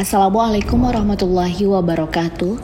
Assalamualaikum warahmatullahi wabarakatuh.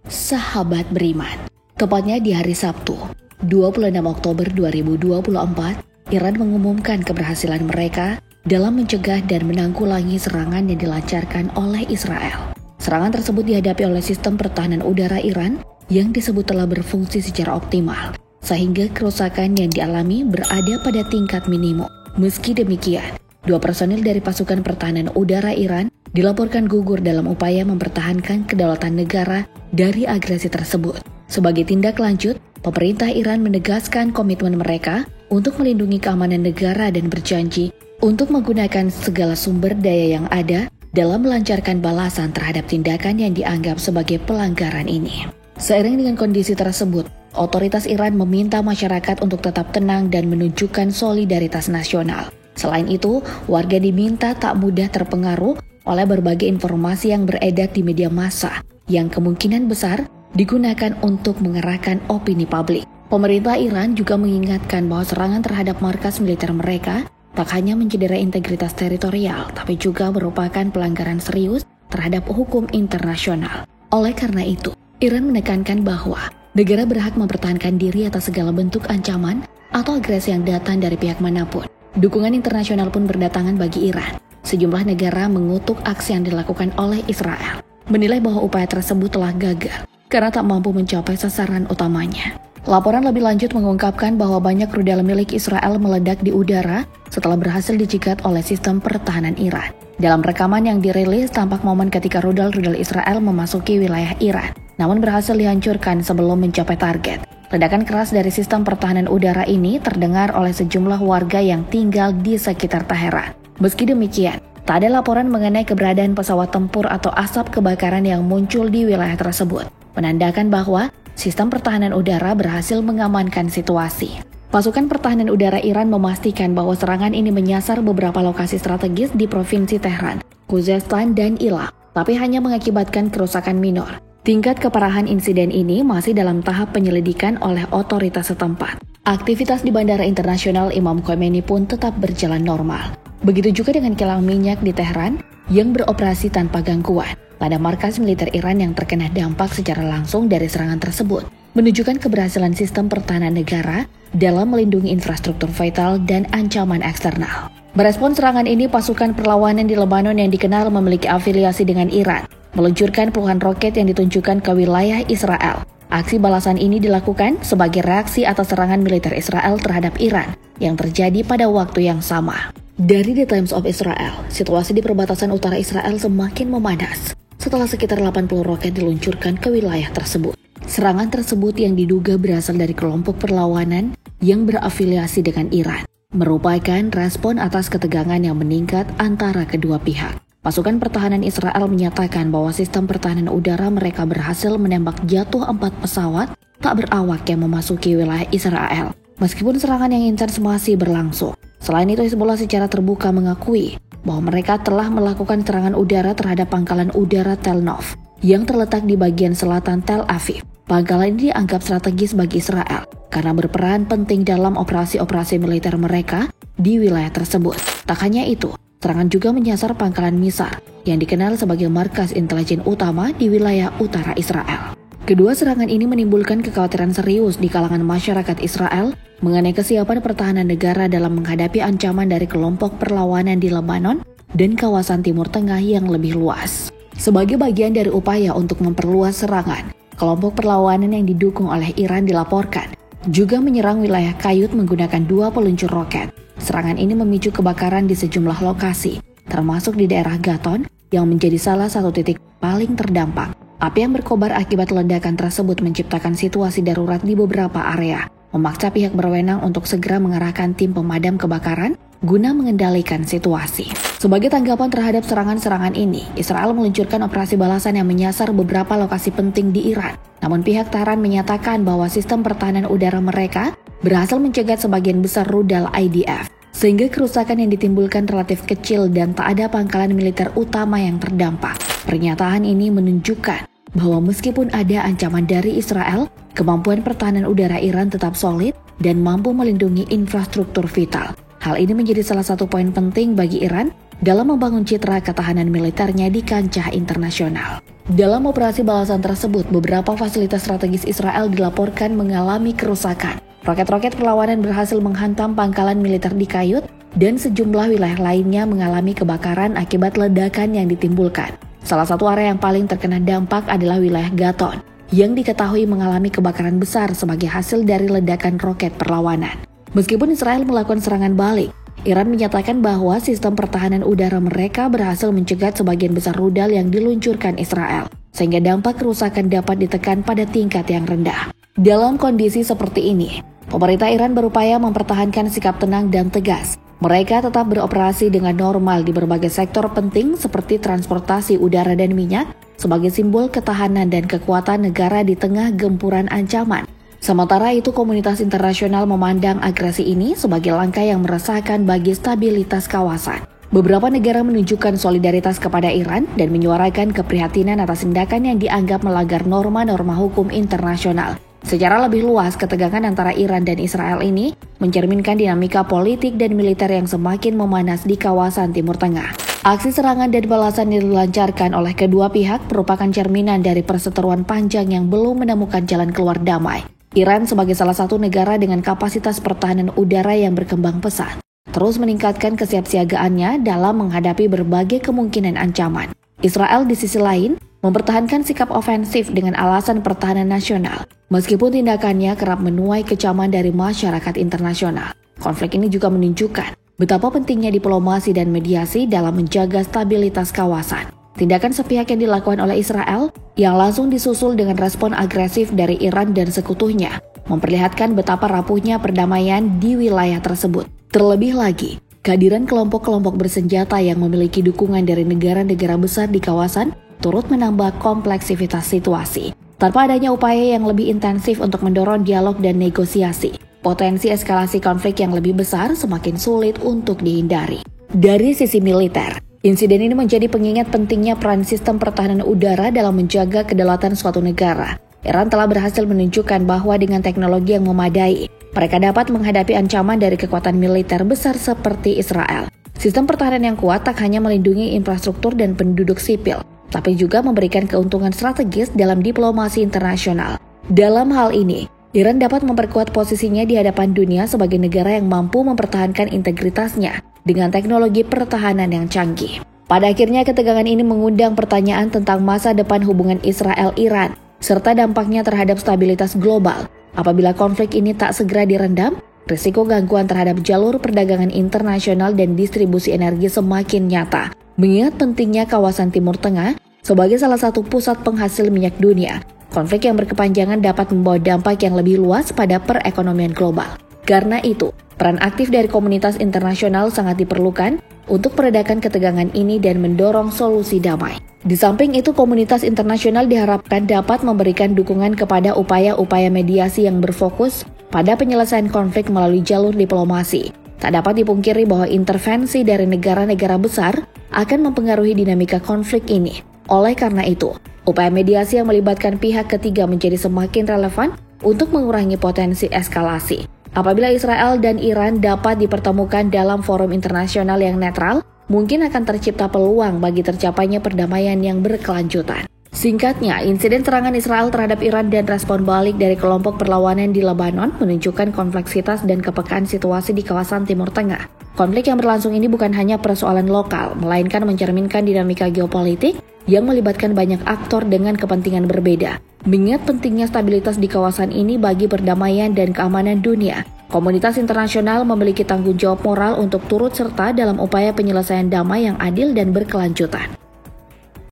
Sahabat beriman, tepatnya di hari Sabtu, 26 Oktober 2024, Iran mengumumkan keberhasilan mereka dalam mencegah dan menanggulangi serangan yang dilancarkan oleh Israel. Serangan tersebut dihadapi oleh sistem pertahanan udara Iran yang disebut telah berfungsi secara optimal, sehingga kerusakan yang dialami berada pada tingkat minimum. Meski demikian, 2 personil dari pasukan pertahanan udara Iran dilaporkan gugur dalam upaya mempertahankan kedaulatan negara dari agresi tersebut. Sebagai tindak lanjut, pemerintah Iran menegaskan komitmen mereka untuk melindungi keamanan negara dan berjanji untuk menggunakan segala sumber daya yang ada dalam melancarkan balasan terhadap tindakan yang dianggap sebagai pelanggaran ini. Seiring dengan kondisi tersebut, otoritas Iran meminta masyarakat untuk tetap tenang dan menunjukkan solidaritas nasional. Selain itu, warga diminta tak mudah terpengaruh oleh berbagai informasi yang beredar di media massa yang kemungkinan besar digunakan untuk mengerahkan opini publik. Pemerintah Iran juga mengingatkan bahwa serangan terhadap markas militer mereka tak hanya mencederai integritas teritorial, tapi juga merupakan pelanggaran serius terhadap hukum internasional. Oleh karena itu, Iran menekankan bahwa negara berhak mempertahankan diri atas segala bentuk ancaman atau agresi yang datang dari pihak manapun. Dukungan internasional pun berdatangan bagi Iran. Sejumlah negara mengutuk aksi yang dilakukan oleh Israel, menilai bahwa upaya tersebut telah gagal karena tak mampu mencapai sasaran utamanya. Laporan lebih lanjut mengungkapkan bahwa banyak rudal milik Israel meledak di udara setelah berhasil dicegat oleh sistem pertahanan Iran. Dalam rekaman yang dirilis, tampak momen ketika rudal-rudal Israel memasuki wilayah Iran, namun berhasil dihancurkan sebelum mencapai target. Ledakan keras dari sistem pertahanan udara ini terdengar oleh sejumlah warga yang tinggal di sekitar Teheran. Meski demikian, tak ada laporan mengenai keberadaan pesawat tempur atau asap kebakaran yang muncul di wilayah tersebut, menandakan bahwa sistem pertahanan udara berhasil mengamankan situasi. Pasukan pertahanan udara Iran memastikan bahwa serangan ini menyasar beberapa lokasi strategis di Provinsi Tehran, Khuzestan, dan Ilam, tapi hanya mengakibatkan kerusakan minor. Tingkat keparahan insiden ini masih dalam tahap penyelidikan oleh otoritas setempat. Aktivitas di Bandara Internasional Imam Khomeini pun tetap berjalan normal. Begitu juga dengan kilang minyak di Tehran yang beroperasi tanpa gangguan. Pada markas militer Iran yang terkena dampak secara langsung dari serangan tersebut, menunjukkan keberhasilan sistem pertahanan negara dalam melindungi infrastruktur vital dan ancaman eksternal. Merespons serangan ini, pasukan perlawanan di Lebanon yang dikenal memiliki afiliasi dengan Iran meluncurkan puluhan roket yang ditunjukkan ke wilayah Israel. Aksi balasan ini dilakukan sebagai reaksi atas serangan militer Israel terhadap Iran yang terjadi pada waktu yang sama. Dari The Times of Israel, situasi di perbatasan utara Israel semakin memanas setelah sekitar 80 roket diluncurkan ke wilayah tersebut. Serangan tersebut yang diduga berasal dari kelompok perlawanan yang berafiliasi dengan Iran, merupakan respon atas ketegangan yang meningkat antara kedua pihak. Pasukan pertahanan Israel menyatakan bahwa sistem pertahanan udara mereka berhasil menembak jatuh 4 pesawat tak berawak yang memasuki wilayah Israel. Meskipun serangan yang intens masih berlangsung. Selain itu, Hezbollah secara terbuka mengakui bahwa mereka telah melakukan serangan udara terhadap pangkalan udara Tel Nov yang terletak di bagian selatan Tel Aviv. Pangkalan ini dianggap strategis bagi Israel karena berperan penting dalam operasi-operasi militer mereka di wilayah tersebut. Tak hanya itu, serangan juga menyasar pangkalan Misar yang dikenal sebagai markas intelijen utama di wilayah utara Israel. Kedua serangan ini menimbulkan kekhawatiran serius di kalangan masyarakat Israel mengenai kesiapan pertahanan negara dalam menghadapi ancaman dari kelompok perlawanan di Lebanon dan kawasan Timur Tengah yang lebih luas. Sebagai bagian dari upaya untuk memperluas serangan, kelompok perlawanan yang didukung oleh Iran dilaporkan juga menyerang wilayah Kayut menggunakan 2 peluncur roket. Serangan ini memicu kebakaran di sejumlah lokasi, termasuk di daerah Gaton yang menjadi salah satu titik paling terdampak. Api yang berkobar akibat ledakan tersebut menciptakan situasi darurat di beberapa area, memaksa pihak berwenang untuk segera mengerahkan tim pemadam kebakaran guna mengendalikan situasi. Sebagai tanggapan terhadap serangan-serangan ini, Israel meluncurkan operasi balasan yang menyasar beberapa lokasi penting di Iran. Namun pihak Tehran menyatakan bahwa sistem pertahanan udara mereka berhasil mencegat sebagian besar rudal IDF, sehingga kerusakan yang ditimbulkan relatif kecil dan tak ada pangkalan militer utama yang terdampak. Pernyataan ini menunjukkan bahwa meskipun ada ancaman dari Israel, kemampuan pertahanan udara Iran tetap solid dan mampu melindungi infrastruktur vital. Hal ini menjadi salah satu poin penting bagi Iran dalam membangun citra ketahanan militernya di kancah internasional. Dalam operasi balasan tersebut, beberapa fasilitas strategis Israel dilaporkan mengalami kerusakan. Roket-roket perlawanan berhasil menghantam pangkalan militer di Kayut dan sejumlah wilayah lainnya mengalami kebakaran akibat ledakan yang ditimbulkan. Salah satu area yang paling terkena dampak adalah wilayah Gaton, yang diketahui mengalami kebakaran besar sebagai hasil dari ledakan roket perlawanan. Meskipun Israel melakukan serangan balik, Iran menyatakan bahwa sistem pertahanan udara mereka berhasil mencegat sebagian besar rudal yang diluncurkan Israel, sehingga dampak kerusakan dapat ditekan pada tingkat yang rendah. Dalam kondisi seperti ini, pemerintah Iran berupaya mempertahankan sikap tenang dan tegas. Mereka tetap beroperasi dengan normal di berbagai sektor penting seperti transportasi udara dan minyak sebagai simbol ketahanan dan kekuatan negara di tengah gempuran ancaman. Sementara itu, komunitas internasional memandang agresi ini sebagai langkah yang meresahkan bagi stabilitas kawasan. Beberapa negara menunjukkan solidaritas kepada Iran dan menyuarakan keprihatinan atas tindakan yang dianggap melanggar norma-norma hukum internasional. Secara lebih luas, ketegangan antara Iran dan Israel ini mencerminkan dinamika politik dan militer yang semakin memanas di kawasan Timur Tengah. Aksi serangan dan balasan yang dilancarkan oleh kedua pihak merupakan cerminan dari perseteruan panjang yang belum menemukan jalan keluar damai. Iran sebagai salah satu negara dengan kapasitas pertahanan udara yang berkembang pesat, terus meningkatkan kesiapsiagaannya dalam menghadapi berbagai kemungkinan ancaman. Israel di sisi lain mempertahankan sikap ofensif dengan alasan pertahanan nasional, meskipun tindakannya kerap menuai kecaman dari masyarakat internasional. Konflik ini juga menunjukkan betapa pentingnya diplomasi dan mediasi dalam menjaga stabilitas kawasan. Tindakan sepihak yang dilakukan oleh Israel yang langsung disusul dengan respon agresif dari Iran dan sekutunya memperlihatkan betapa rapuhnya perdamaian di wilayah tersebut. Terlebih lagi, kehadiran kelompok-kelompok bersenjata yang memiliki dukungan dari negara-negara besar di kawasan turut menambah kompleksivitas situasi. Tanpa adanya upaya yang lebih intensif untuk mendorong dialog dan negosiasi, potensi eskalasi konflik yang lebih besar semakin sulit untuk dihindari. Dari sisi militer, insiden ini menjadi pengingat pentingnya peran sistem pertahanan udara dalam menjaga kedaulatan suatu negara. Iran telah berhasil menunjukkan bahwa dengan teknologi yang memadai, mereka dapat menghadapi ancaman dari kekuatan militer besar seperti Israel. Sistem pertahanan yang kuat tak hanya melindungi infrastruktur dan penduduk sipil, tapi juga memberikan keuntungan strategis dalam diplomasi internasional. Dalam hal ini, Iran dapat memperkuat posisinya di hadapan dunia sebagai negara yang mampu mempertahankan integritasnya dengan teknologi pertahanan yang canggih. Pada akhirnya, ketegangan ini mengundang pertanyaan tentang masa depan hubungan Israel-Iran, serta dampaknya terhadap stabilitas global. Apabila konflik ini tak segera direndam, risiko gangguan terhadap jalur perdagangan internasional dan distribusi energi semakin nyata. Mengingat pentingnya kawasan Timur Tengah sebagai salah satu pusat penghasil minyak dunia, konflik yang berkepanjangan dapat membawa dampak yang lebih luas pada perekonomian global. Karena itu, peran aktif dari komunitas internasional sangat diperlukan untuk meredakan ketegangan ini dan mendorong solusi damai. Di samping itu, komunitas internasional diharapkan dapat memberikan dukungan kepada upaya-upaya mediasi yang berfokus pada penyelesaian konflik melalui jalur diplomasi. Tak dapat dipungkiri bahwa intervensi dari negara-negara besar akan mempengaruhi dinamika konflik ini. Oleh karena itu, upaya mediasi yang melibatkan pihak ketiga menjadi semakin relevan untuk mengurangi potensi eskalasi. Apabila Israel dan Iran dapat dipertemukan dalam forum internasional yang netral, mungkin akan tercipta peluang bagi tercapainya perdamaian yang berkelanjutan. Singkatnya, insiden serangan Israel terhadap Iran dan respon balik dari kelompok perlawanan di Lebanon menunjukkan kompleksitas dan kepekaan situasi di kawasan Timur Tengah. Konflik yang berlangsung ini bukan hanya persoalan lokal, melainkan mencerminkan dinamika geopolitik yang melibatkan banyak aktor dengan kepentingan berbeda. Mengingat pentingnya stabilitas di kawasan ini bagi perdamaian dan keamanan dunia, komunitas internasional memiliki tanggung jawab moral untuk turut serta dalam upaya penyelesaian damai yang adil dan berkelanjutan.